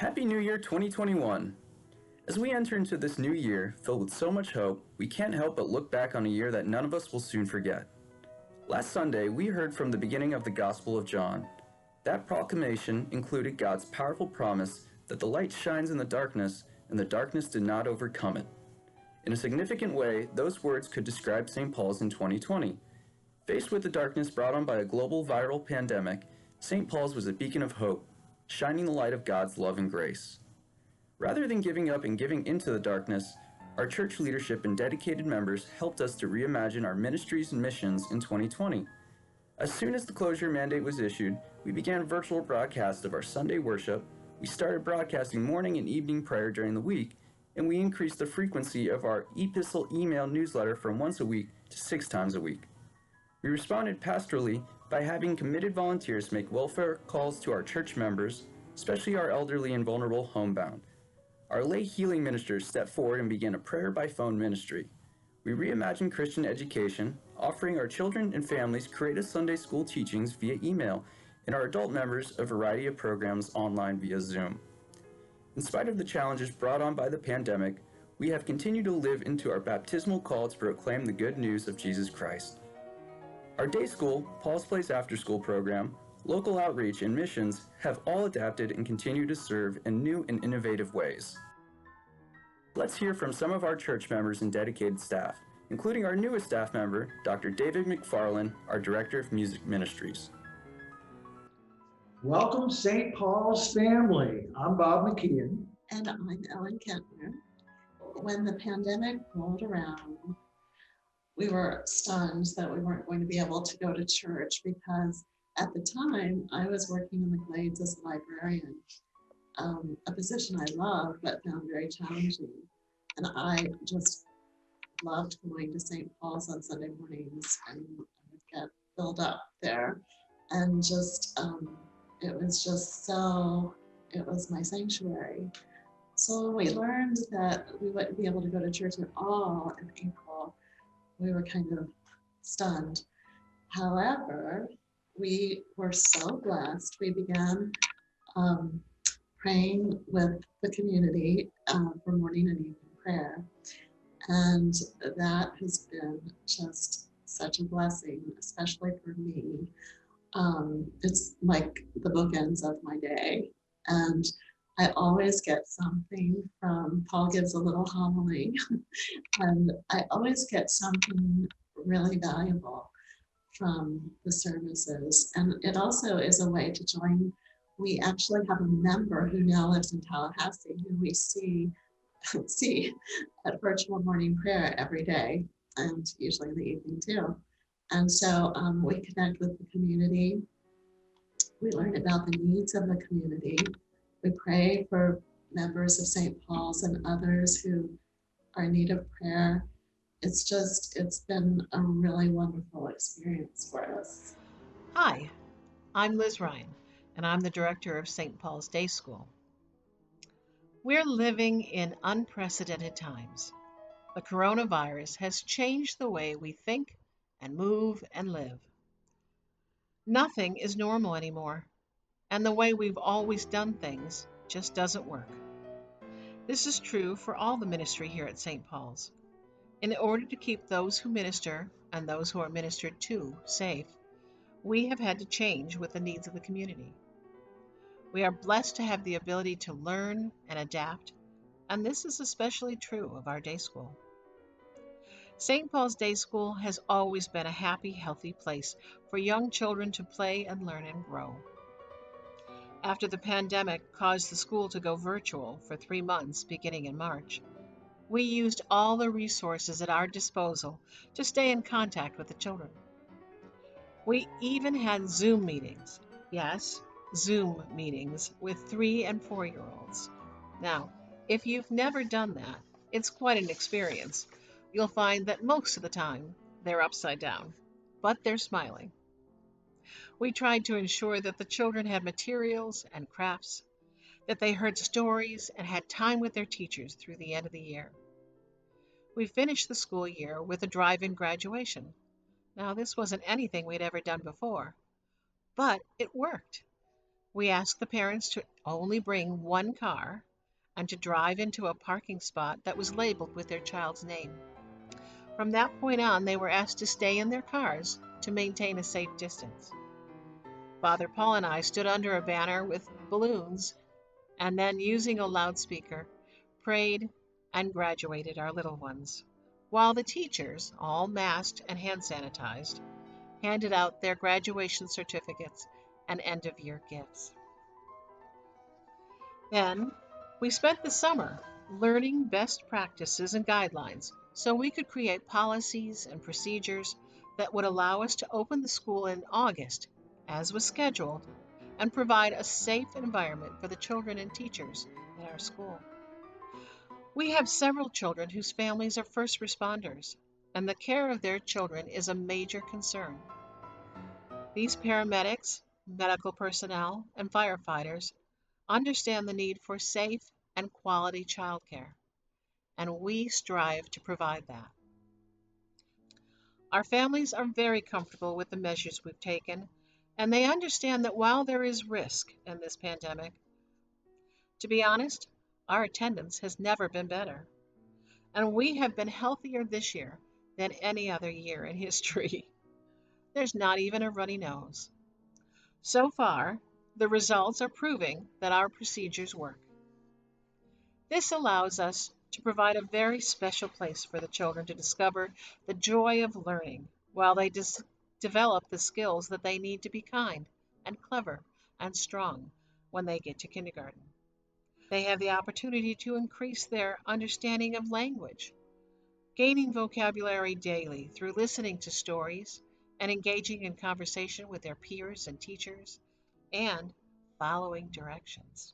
Happy New Year 2021! As we enter into this new year filled with so much hope, we can't help but look back on a year that none of us will soon forget. Last Sunday, we heard from the beginning of the Gospel of John. That proclamation included God's powerful promise that the light shines in the darkness and the darkness did not overcome it. In a significant way, those words could describe St. Paul's in 2020. Faced with the darkness brought on by a global viral pandemic, St. Paul's was a beacon of hope, shining the light of God's love and grace. Rather than giving up and giving into the darkness, our church leadership and dedicated members helped us to reimagine our ministries and missions in 2020. As soon as the closure mandate was issued, we began virtual broadcasts of our Sunday worship, we started broadcasting morning and evening prayer during the week, and we increased the frequency of our epistle email newsletter from once a week to 6 times a week. We responded pastorally by having committed volunteers make welfare calls to our church members, especially our elderly and vulnerable homebound. Our lay healing ministers stepped forward and began a prayer by phone ministry. We reimagined Christian education, offering our children and families creative Sunday school teachings via email, and our adult members a variety of programs online via Zoom. In spite of the challenges brought on by the pandemic, we have continued to live into our baptismal call to proclaim the good news of Jesus Christ. Our day school, Paul's Place After School program, local outreach, and missions have all adapted and continue to serve in new and innovative ways. Let's hear from some of our church members and dedicated staff, including our newest staff member, Dr. David McFarland, our Director of Music Ministries. Welcome, St. Paul's family. I'm Bob McKeon. And I'm Ellen Kentner. When the pandemic rolled around, we were stunned that we weren't going to be able to go to church because at the time I was working in the Glades as a librarian, a position I loved but found very challenging. And I just loved going to St. Paul's on Sunday mornings, and I would get filled up there. And just, it was my sanctuary. So when we learned that we wouldn't be able to go to church at all in April, we were kind of stunned. However, we were so blessed. We began praying with the community for morning and evening prayer. And that has been just such a blessing, especially for me. It's like the bookends of my day. And I always get something from, Paul gives a little homily, and I always get something really valuable from the services. And it also is a way to join. We actually have a member who now lives in Tallahassee who we see at virtual morning prayer every day, and usually in the evening too. And so we connect with the community. We learn about the needs of the community. We pray for members of St. Paul's and others who are in need of prayer. It's been a really wonderful experience for us. Hi, I'm Liz Ryan, and I'm the director of St. Paul's Day School. We're living in unprecedented times. The coronavirus has changed the way we think and move and live. Nothing is normal anymore, and the way we've always done things just doesn't work. This is true for all the ministry here at St. Paul's. In order to keep those who minister and those who are ministered to safe, we have had to change with the needs of the community. We are blessed to have the ability to learn and adapt, and this is especially true of our day school. St. Paul's Day School has always been a happy, healthy place for young children to play and learn and grow. After the pandemic caused the school to go virtual for 3 months beginning in March, we used all the resources at our disposal to stay in contact with the children. We even had Zoom meetings. Yes, Zoom meetings with 3 and 4-year-olds. Now, if you've never done that, it's quite an experience. You'll find that most of the time they're upside down, but they're smiling. We tried to ensure that the children had materials and crafts, that they heard stories and had time with their teachers through the end of the year. We finished the school year with a drive-in graduation. Now, this wasn't anything we'd ever done before, but it worked. We ask the parents to only bring one car and to drive into a parking spot that was labeled with their child's name. From that point on, they were asked to stay in their cars to maintain a safe distance. Father Paul and I stood under a banner with balloons and then, using a loudspeaker, prayed and graduated our little ones, while the teachers, all masked and hand sanitized, handed out their graduation certificates and end-of-year gifts. Then, we spent the summer learning best practices and guidelines so we could create policies and procedures that would allow us to open the school in August, as was scheduled, and provide a safe environment for the children and teachers at our school. We have several children whose families are first responders, and the care of their children is a major concern. These paramedics, medical personnel, and firefighters understand the need for safe and quality childcare, and we strive to provide that. Our families are very comfortable with the measures we've taken, and they understand that while there is risk in this pandemic, to be honest, our attendance has never been better, and we have been healthier this year than any other year in history. There's not even a runny nose. So far, the results are proving that our procedures work. This allows us to provide a very special place for the children to discover the joy of learning while they develop the skills that they need to be kind and clever and strong when they get to kindergarten. They have the opportunity to increase their understanding of language, gaining vocabulary daily through listening to stories and engaging in conversation with their peers and teachers, and following directions.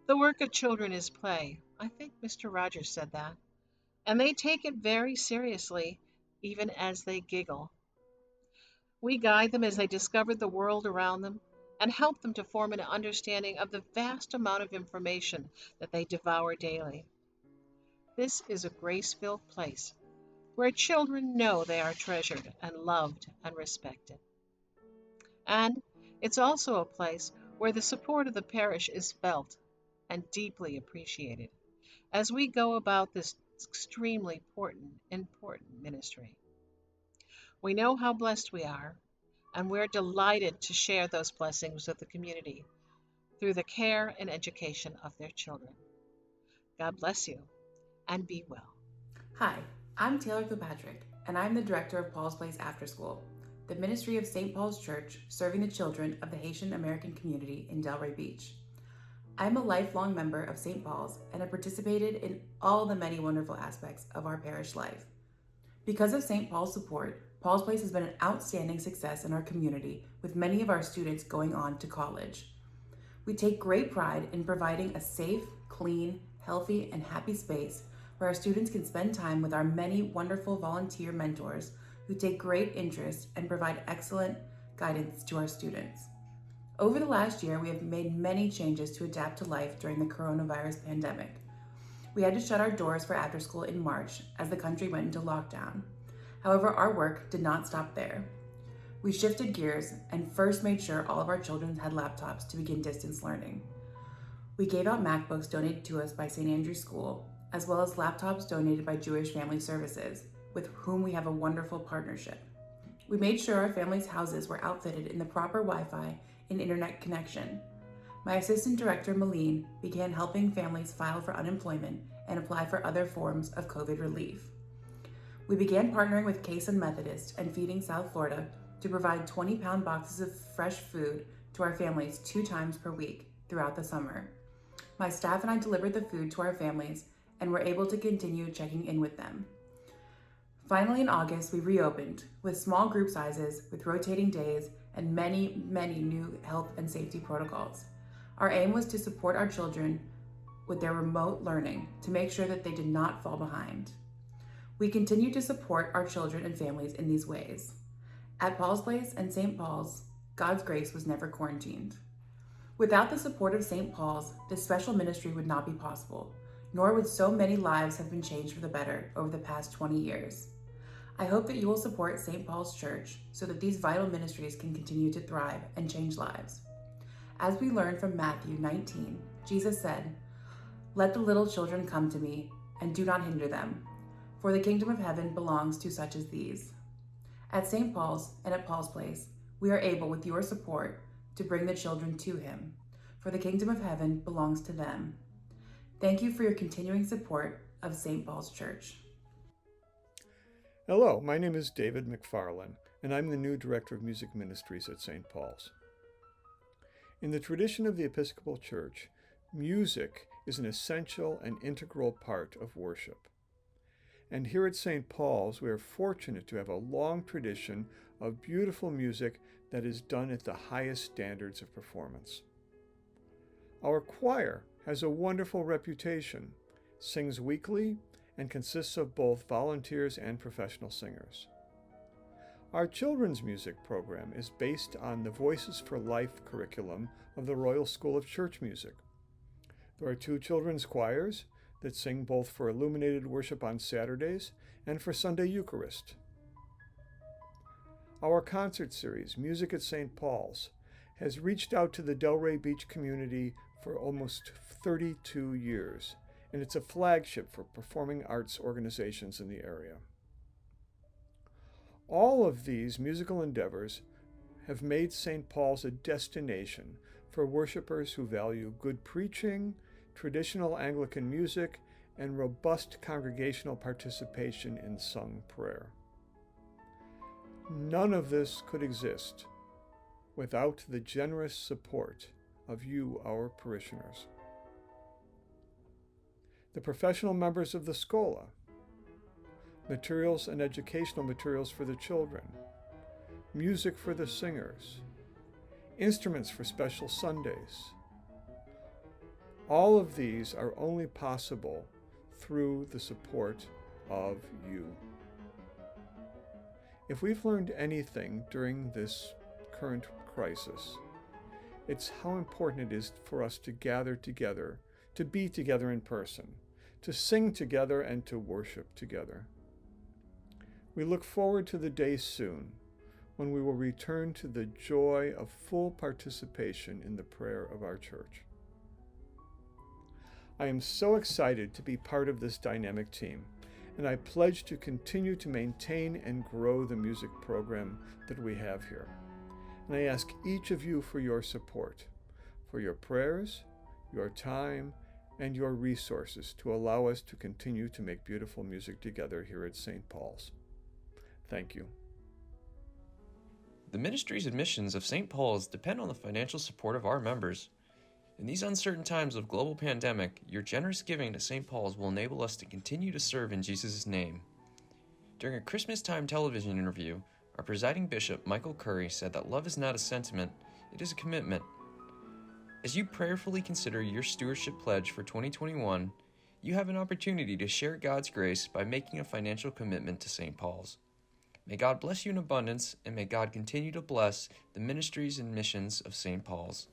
The work of children is play. I think Mr. Rogers said that. And they take it very seriously, even as they giggle. We guide them as they discover the world around them and help them to form an understanding of the vast amount of information that they devour daily. This is a grace-filled place where children know they are treasured and loved and respected. And it's also a place where the support of the parish is felt and deeply appreciated as we go about this extremely important ministry. We know how blessed we are, and we're delighted to share those blessings with the community through the care and education of their children. God bless you, and be well. Hi, I'm Taylor Kilpatrick, and I'm the director of Paul's Place After School, the ministry of St. Paul's Church serving the children of the Haitian American community in Delray Beach. I'm a lifelong member of St. Paul's and have participated in all the many wonderful aspects of our parish life. Because of St. Paul's support, Paul's Place has been an outstanding success in our community, with many of our students going on to college. We take great pride in providing a safe, clean, healthy, and happy space where our students can spend time with our many wonderful volunteer mentors who take great interest and provide excellent guidance to our students. Over the last year, we have made many changes to adapt to life during the coronavirus pandemic. We had to shut our doors for after school in March as the country went into lockdown. However, our work did not stop there. We shifted gears and first made sure all of our children had laptops to begin distance learning. We gave out MacBooks donated to us by St. Andrew's School, as well as laptops donated by Jewish Family Services, with whom we have a wonderful partnership. We made sure our families' houses were outfitted in the proper Wi-Fi and internet connection. My assistant director, Malene, began helping families file for unemployment and apply for other forms of COVID relief. We began partnering with Cason Methodist and Feeding South Florida to provide 20-pound boxes of fresh food to our families 2 times per week throughout the summer. My staff and I delivered the food to our families and were able to continue checking in with them. Finally, in August, we reopened with small group sizes, with rotating days, and many new health and safety protocols. Our aim was to support our children with their remote learning to make sure that they did not fall behind. We continue to support our children and families in these ways. At Paul's Place and St. Paul's, God's grace was never quarantined. Without the support of St. Paul's, this special ministry would not be possible, nor would so many lives have been changed for the better over the past 20 years. I hope that you will support St. Paul's Church so that these vital ministries can continue to thrive and change lives. As we learn from Matthew 19, Jesus said, "Let the little children come to me, and do not hinder them, for the kingdom of heaven belongs to such as these." At St. Paul's and at Paul's Place, we are able, with your support, to bring the children to him, for the kingdom of heaven belongs to them. Thank you for your continuing support of St. Paul's Church. Hello, my name is David McFarlane, and I'm the new Director of Music Ministries at St. Paul's. In the tradition of the Episcopal Church, music is an essential and integral part of worship. And here at St. Paul's, we are fortunate to have a long tradition of beautiful music that is done at the highest standards of performance. Our choir has a wonderful reputation, sings weekly, and consists of both volunteers and professional singers. Our children's music program is based on the Voices for Life curriculum of the Royal School of Church Music. There are 2 children's choirs that sing both for illuminated worship on Saturdays and for Sunday Eucharist. Our concert series, Music at St. Paul's, has reached out to the Delray Beach community for almost 32 years, and it's a flagship for performing arts organizations in the area. All of these musical endeavors have made St. Paul's a destination for worshipers who value good preaching, traditional Anglican music, and robust congregational participation in sung prayer. None of this could exist without the generous support of you, our parishioners. The professional members of the Schola, materials and educational materials for the children, music for the singers, instruments for special Sundays. All of these are only possible through the support of you. If we've learned anything during this current crisis, it's how important it is for us to gather together, to be together in person, to sing together, and to worship together. We look forward to the day soon when we will return to the joy of full participation in the prayer of our church. I am so excited to be part of this dynamic team, and I pledge to continue to maintain and grow the music program that we have here. And I ask each of you for your support, for your prayers, your time, and your resources to allow us to continue to make beautiful music together here at St. Paul's. Thank you. The ministries and missions of St. Paul's depend on the financial support of our members. In these uncertain times of global pandemic, your generous giving to St. Paul's will enable us to continue to serve in Jesus' name. During a Christmas time television interview, our presiding bishop, Michael Curry, said that love is not a sentiment, it is a commitment. As you prayerfully consider your stewardship pledge for 2021, you have an opportunity to share God's grace by making a financial commitment to St. Paul's. May God bless you in abundance, and may God continue to bless the ministries and missions of St. Paul's.